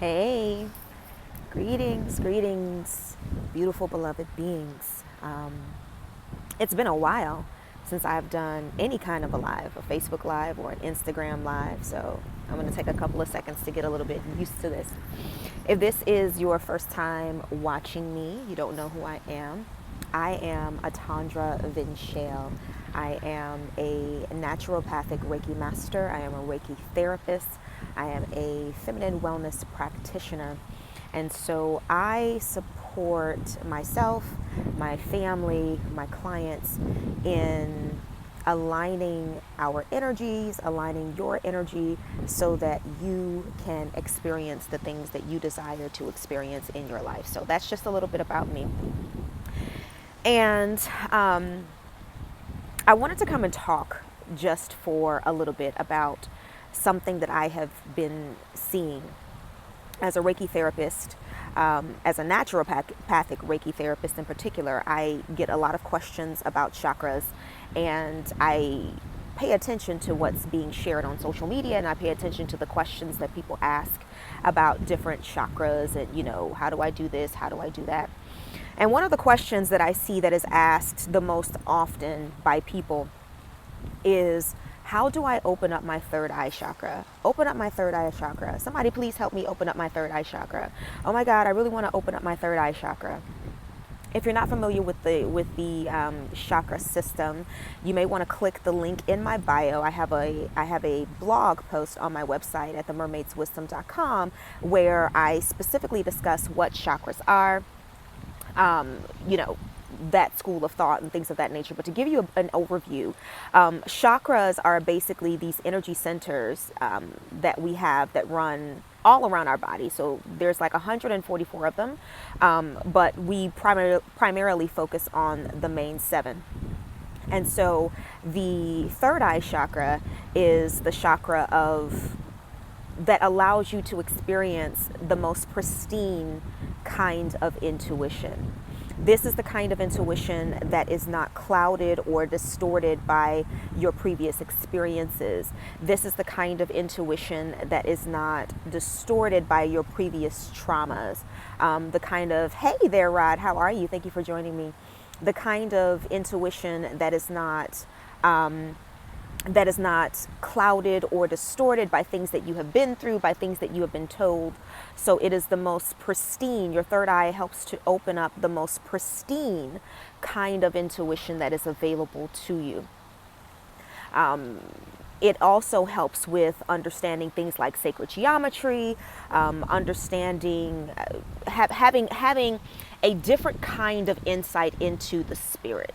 Hey, greetings, beautiful beloved beings. It's been a while since I've done any kind of a live, a Facebook live or an Instagram live, so I'm going to take a couple of seconds to get a little bit used to this. If this is your first time watching me, you don't know who I am Atandra Vinchealle. I am a naturopathic Reiki master. I am a Reiki therapist. I am a feminine wellness practitioner. And so I support myself, my family, my clients in aligning our energies, aligning your energy so that you can experience the things that you desire to experience in your life. So that's just a little bit about me. And I wanted to come and talk just for a little bit about something that I have been seeing as a Reiki therapist, as a naturopathic Reiki therapist in particular. I get a lot of questions about chakras, and I pay attention to what's being shared on social media, and I pay attention to the questions that people ask about different chakras and, how do I do this? How do I do that? And one of the questions that I see that is asked the most often by people is, how do I open up my third eye chakra? Open up my third eye chakra. Somebody please help me open up my third eye chakra. Oh my God, I really want to open up my third eye chakra. If you're not familiar with the chakra system, you may want to click the link in my bio. I have a blog post on my website at themermaidswisdom.com where I specifically discuss what chakras are, that school of thought and things of that nature. But to give you an overview, chakras are basically these energy centers that we have that run all around our body. So there's like 144 of them, but we primarily focus on the main 7. And so the third eye chakra is the chakra that allows you to experience the most pristine kind of intuition. This is the kind of intuition that is not clouded or distorted by your previous experiences. This is the kind of intuition that is not distorted by your previous traumas. The kind of, hey there, Rod, how are you? Thank you for joining me. The kind of intuition that is not clouded or distorted by things that you have been through, by things that you have been told. So it is the most pristine. Your third eye helps to open up the most pristine kind of intuition that is available to you. It also helps with understanding things like sacred geometry, understanding, having a different kind of insight into the spirit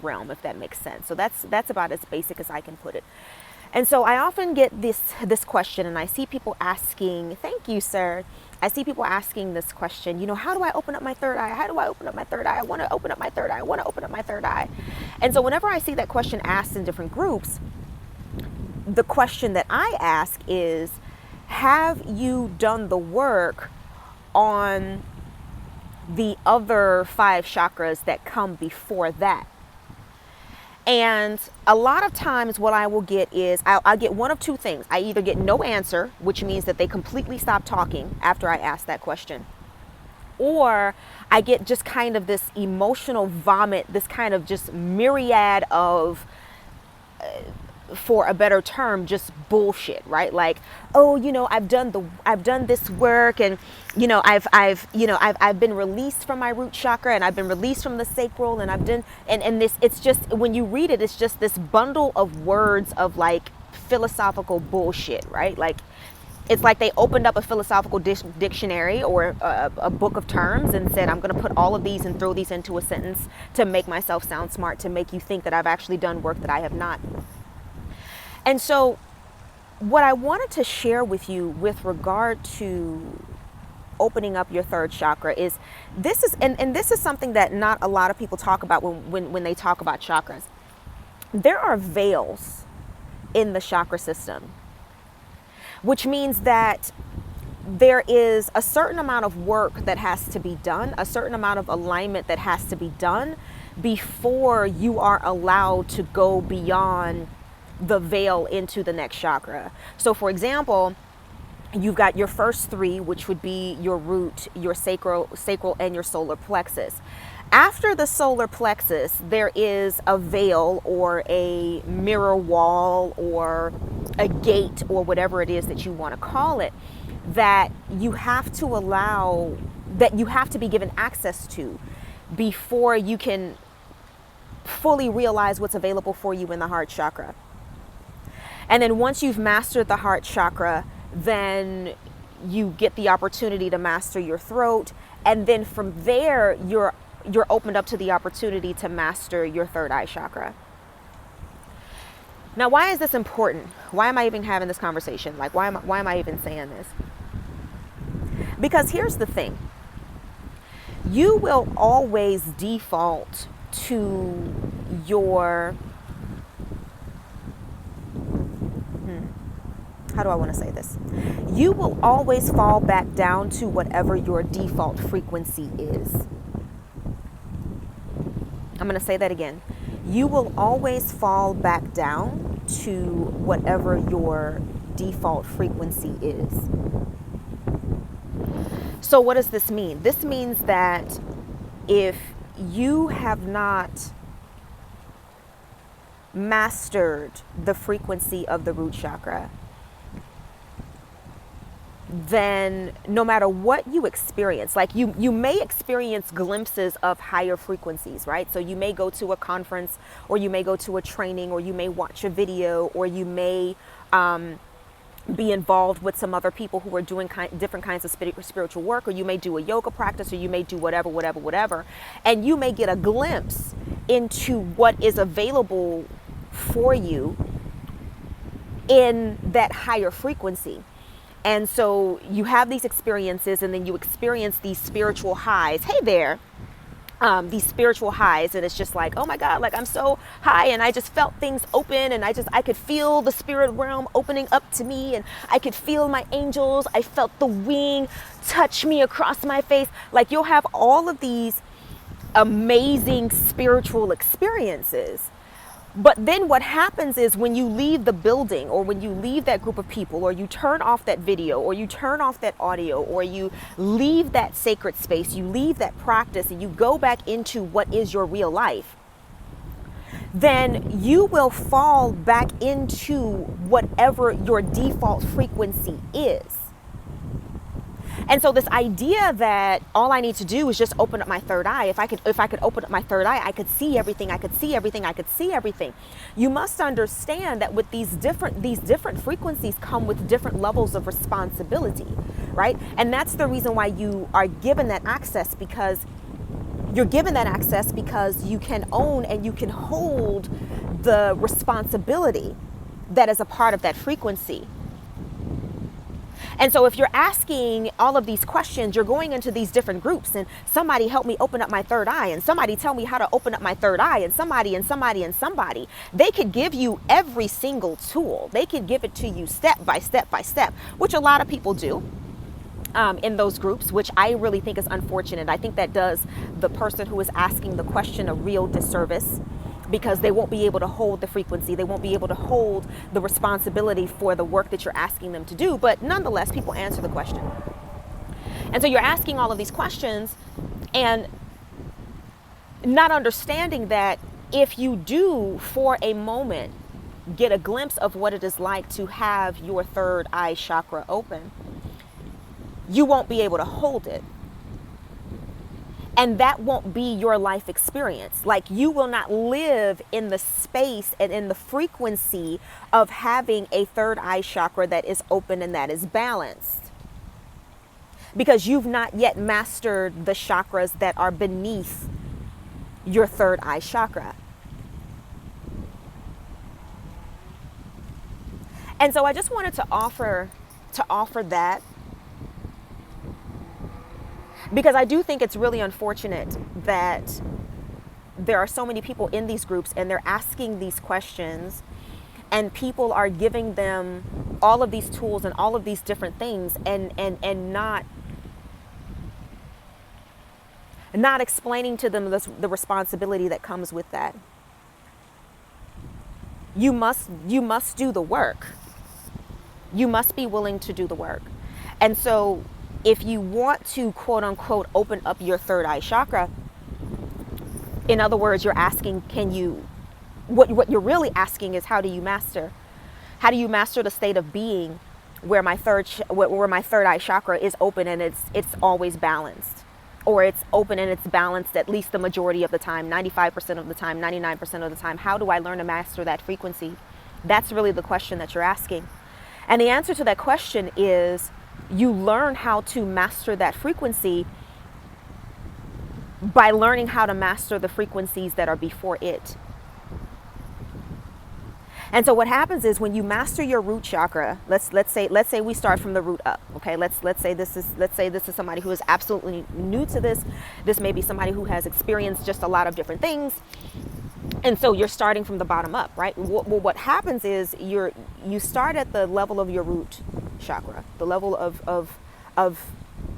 realm, if that makes sense. So that's about as basic as I can put it. And so I often get this question, and I see people asking, thank you, sir. I see people asking this question, how do I open up my third eye? How do I open up my third eye? I want to open up my third eye. I want to open up my third eye. And so whenever I see that question asked in different groups, the question that I ask is, have you done the work on the other 5 chakras that come before that? And a lot of times what I will get is I'll get one of two things. I either get no answer, which means that they completely stop talking after I ask that question, or I get just kind of this emotional vomit, this kind of just myriad of for a better term, just bullshit, right? Like, oh, I've done this work, and I've been released from my root chakra, and I've been released from the sacral, and I've done, and this, it's just, when you read it, it's just this bundle of words of like philosophical bullshit, right? Like, it's like they opened up a philosophical dictionary or a book of terms and said, I'm going to put all of these and throw these into a sentence to make myself sound smart, to make you think that I've actually done work that I have not. And so what I wanted to share with you with regard to opening up your third chakra is, this is something that not a lot of people talk about when they talk about chakras. There are veils in the chakra system, which means that there is a certain amount of work that has to be done, a certain amount of alignment that has to be done before you are allowed to go beyond the veil into the next chakra. So for example, You've got your first three, which would be your root, your sacral, and your solar plexus. After the solar plexus, there is a veil or a mirror wall or a gate or whatever it is that you want to call it, that you have to allow, that you have to be given access to before you can fully realize what's available for you in the heart chakra. And then once you've mastered the heart chakra, then you get the opportunity to master your throat. And then from there, you're opened up to the opportunity to master your third eye chakra. Now, why is this important? Why am I even having this conversation? Like, why am I even saying this? Because here's the thing. You will always default to your, how do I want to say this? You will always fall back down to whatever your default frequency is. I'm going to say that again. You will always fall back down to whatever your default frequency is. So what does this mean? This means that if you have not mastered the frequency of the root chakra, then no matter what you experience, like you may experience glimpses of higher frequencies, right? So you may go to a conference, or you may go to a training, or you may watch a video, or you may be involved with some other people who are doing different kinds of spiritual work, or you may do a yoga practice, or you may do whatever, and you may get a glimpse into what is available for you in that higher frequency. And so you have these experiences, and then you experience these spiritual highs. Hey there. These spiritual highs, and it's just like, oh my God, like I'm so high, and I just felt things open, and I could feel the spirit realm opening up to me, and I could feel my angels. I felt the wing touch me across my face. Like, you'll have all of these amazing spiritual experiences. But then what happens is, when you leave the building, or when you leave that group of people, or you turn off that video, or you turn off that audio, or you leave that sacred space, you leave that practice, and you go back into what is your real life, then you will fall back into whatever your default frequency is. And so this idea that all I need to do is just open up my third eye. If I could open up my third eye, I could see everything. I could see everything. You must understand that with these different frequencies come with different levels of responsibility, right? And that's the reason why you are given that access, because you're given that access because you can own and you can hold the responsibility that is a part of that frequency. And so if you're asking all of these questions, you're going into these different groups, and somebody help me open up my third eye, and somebody tell me how to open up my third eye, and somebody. They could give you every single tool. They could give it to you step by step, which a lot of people do in those groups, which I really think is unfortunate. I think that does the person who is asking the question a real disservice, because they won't be able to hold the frequency. They won't be able to hold the responsibility for the work that you're asking them to do. But nonetheless, people answer the question. And so you're asking all of these questions and not understanding that if you do, for a moment, get a glimpse of what it is like to have your third eye chakra open, you won't be able to hold it. And that won't be your life experience. Like, you will not live in the space and in the frequency of having a third eye chakra that is open and that is balanced, because you've not yet mastered the chakras that are beneath your third eye chakra. And so I just wanted to offer that, because I do think it's really unfortunate that there are so many people in these groups, and they're asking these questions, and people are giving them all of these tools and all of these different things, and not explaining to them the responsibility that comes with that. You must do the work. You must be willing to do the work. And so if you want to, quote unquote, open up your third eye chakra, in other words, you're asking, what you're really asking is, how do you master the state of being where my third eye chakra is open and it's always balanced, or it's open and it's balanced at least the majority of the time, 95% of the time, 99% of the time. How do I learn to master that frequency? That's really the question that you're asking. And the answer to that question is, you learn how to master that frequency by learning how to master the frequencies that are before it. And so what happens is, when you master your root chakra, let's say we start from the root up. Okay, let's say this is somebody who is absolutely new to this. This may be somebody who has experienced just a lot of different things. And so you're starting from the bottom up, right? Well, what happens is you start at the level of your root chakra, the level of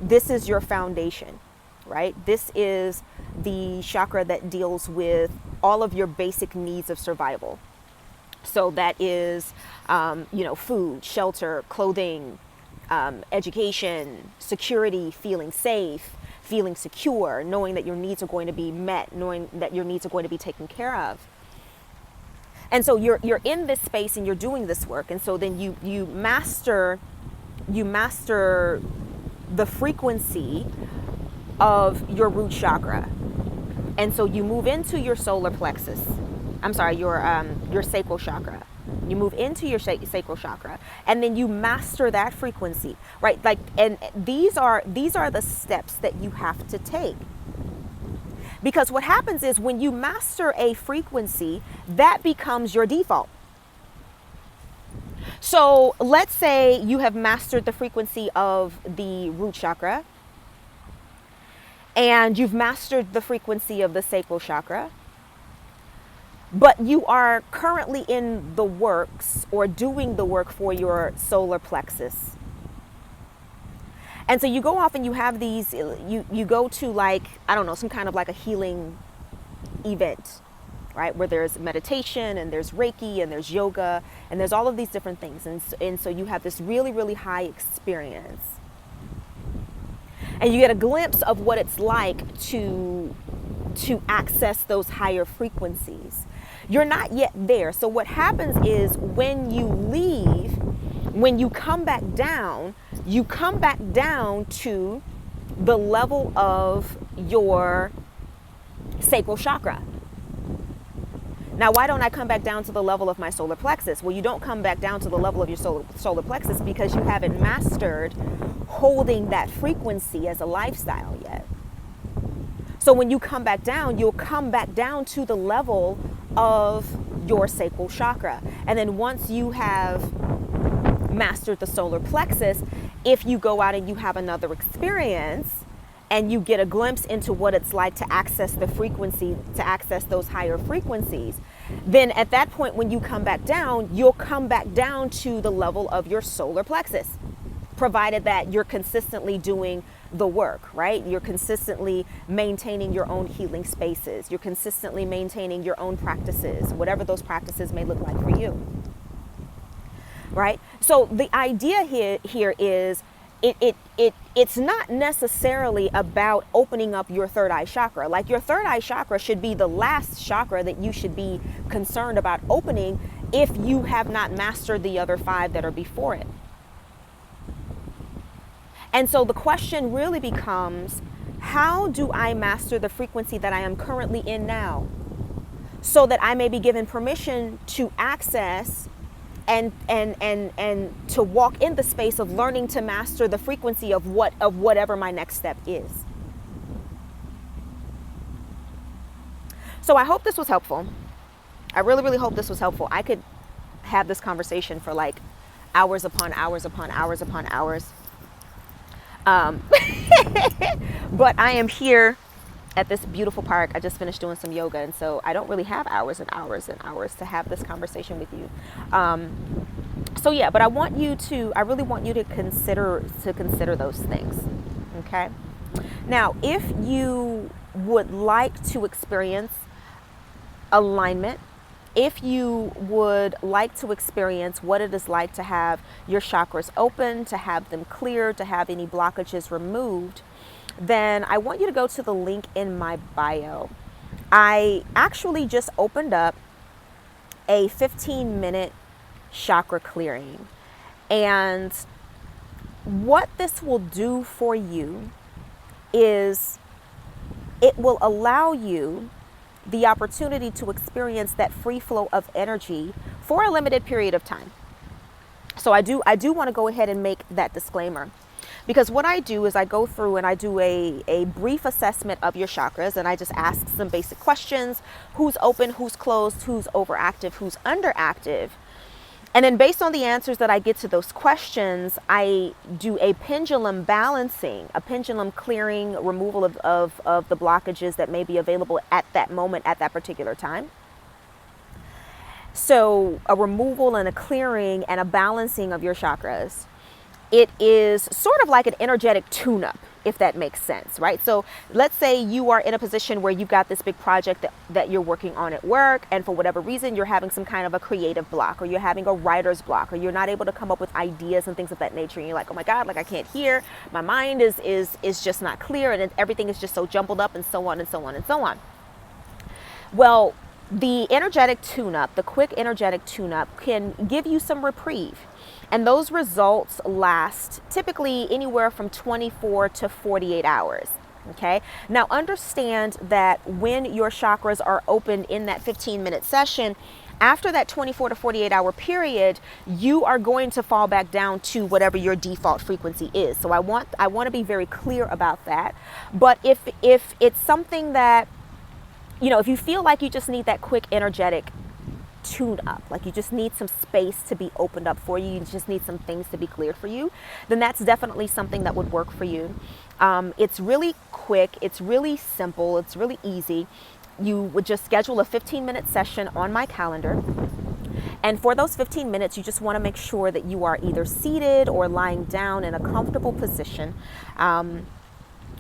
this is your foundation, right? This is the chakra that deals with all of your basic needs of survival. So that is, food, shelter, clothing, education, security, feeling safe, feeling secure, knowing that your needs are going to be met, knowing that your needs are going to be taken care of. And so you're in this space and you're doing this work. And so then you master the frequency of your root chakra. And so you move into your solar plexus. Your sacral chakra. You move into your sacral chakra, and then you master that frequency, right? And these are the steps that you have to take. Because what happens is, when you master a frequency, that becomes your default. So let's say you have mastered the frequency of the root chakra, and you've mastered the frequency of the sacral chakra, but you are currently in the works or doing the work for your solar plexus. And so you go off and you have these, you go to some kind of like a healing event, right? Where there's meditation and there's Reiki and there's yoga and there's all of these different things. And so you have this really, really high experience. And you get a glimpse of what it's like to access those higher frequencies. You're not yet there. So what happens is, when you leave, when you come back down to the level of your sacral chakra. Now, why don't I come back down to the level of my solar plexus? Well, you don't come back down to the level of your solar plexus because you haven't mastered holding that frequency as a lifestyle yet. So when you come back down, you'll come back down to the level of your sacral chakra. And then once you have mastered the solar plexus, if you go out and you have another experience and you get a glimpse into what it's like to access the frequency, to access those higher frequencies, then at that point, when you come back down, you'll come back down to the level of your solar plexus, provided that you're consistently doing the work, right? You're consistently maintaining your own healing spaces. You're consistently maintaining your own practices, whatever those practices may look like for you, right? So the idea here is it's not necessarily about opening up your third eye chakra. Like, your third eye chakra should be the last chakra that you should be concerned about opening if you have not mastered the other 5 that are before it. And so the question really becomes, how do I master the frequency that I am currently in now, so that I may be given permission to access and to walk in the space of learning to master the frequency of whatever my next step is. So I hope this was helpful. I really, really hope this was helpful. I could have this conversation for like hours upon hours upon hours upon hours. But I am here at this beautiful park. I just finished doing some yoga, and so I don't really have hours and hours and hours to have this conversation with you. So yeah, but I really want you to consider those things. Okay. Now, if you would like to experience alignment If you would like to experience what it is like to have your chakras open, to have them cleared, to have any blockages removed, then I want you to go to the link in my bio. I actually just opened up a 15-minute chakra clearing. And what this will do for you is it will allow you the opportunity to experience that free flow of energy for a limited period of time. So I do want to go ahead and make that disclaimer, because what I do is I go through and I do a brief assessment of your chakras, and I just ask some basic questions: who's open, who's closed, who's overactive, who's underactive. And then based on the answers that I get to those questions, I do a pendulum balancing, a pendulum clearing, removal of the blockages that may be available at that moment, at that particular time. So a removal and a clearing and a balancing of your chakras. It is sort of like an energetic tune-up, if that makes sense, right? So let's say you are in a position where you've got this big project that you're working on at work, and for whatever reason, you're having some kind of a creative block, or you're having a writer's block, or you're not able to come up with ideas and things of that nature. And you're like, oh my God, like I can't hear. My mind is just not clear, and everything is just so jumbled up, and so on and so on and so on. Well, the energetic tune-up, the quick energetic tune-up, can give you some reprieve. And those results last typically anywhere from 24 to 48 hours. Okay. Now understand that when your chakras are opened in that 15-minute session, after that 24 to 48 hour period, you are going to fall back down to whatever your default frequency is. So I want to be very clear about that. But if it's something that, if you feel like you just need that quick energetic tune up, like you just need some space to be opened up for you, you just need some things to be cleared for you, then that's definitely something that would work for you. It's really quick, it's really simple, it's really easy. You would just schedule a 15-minute session on my calendar. And for those 15 minutes, you just want to make sure that you are either seated or lying down in a comfortable position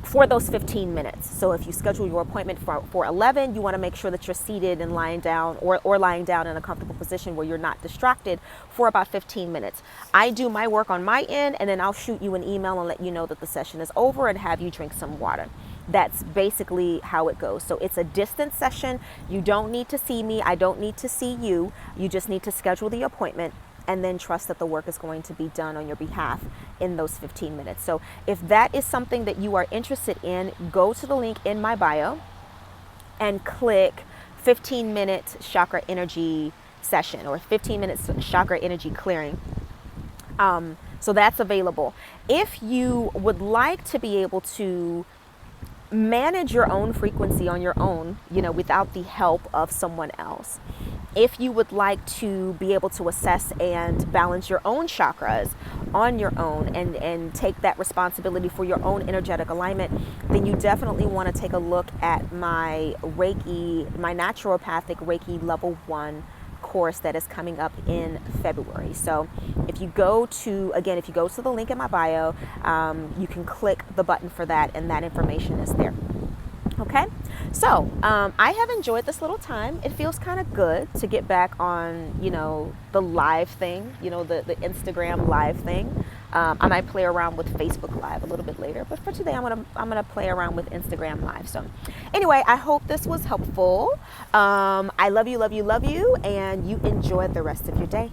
for those 15 minutes. So if you schedule your appointment for 11, you want to make sure that you're seated and lying down or lying down in a comfortable position where you're not distracted for about 15 minutes. I do my work on my end, and then I'll shoot you an email and let you know that the session is over and have you drink some water. That's basically how it goes. So it's a distance session. You don't need to see me. I don't need to see you. You just need to schedule the appointment and then trust that the work is going to be done on your behalf in those 15 minutes. So if that is something that you are interested in, go to the link in my bio and click 15-minute chakra energy session or 15 minutes chakra energy clearing. So that's available. If you would like to be able to manage your own frequency on your own, without the help of someone else, if you would like to be able to assess and balance your own chakras on your own and take that responsibility for your own energetic alignment, then you definitely want to take a look at my Naturopathic Reiki Level 1 course that is coming up in February. So if you go to the link in my bio, you can click the button for that, and that information is there. Okay, so I have enjoyed this little time. It feels kind of good to get back on, the live thing, the Instagram live thing. I might play around with Facebook Live a little bit later, but for today, I'm gonna play around with Instagram Live. So, anyway, I hope this was helpful. I love you, and you enjoy the rest of your day.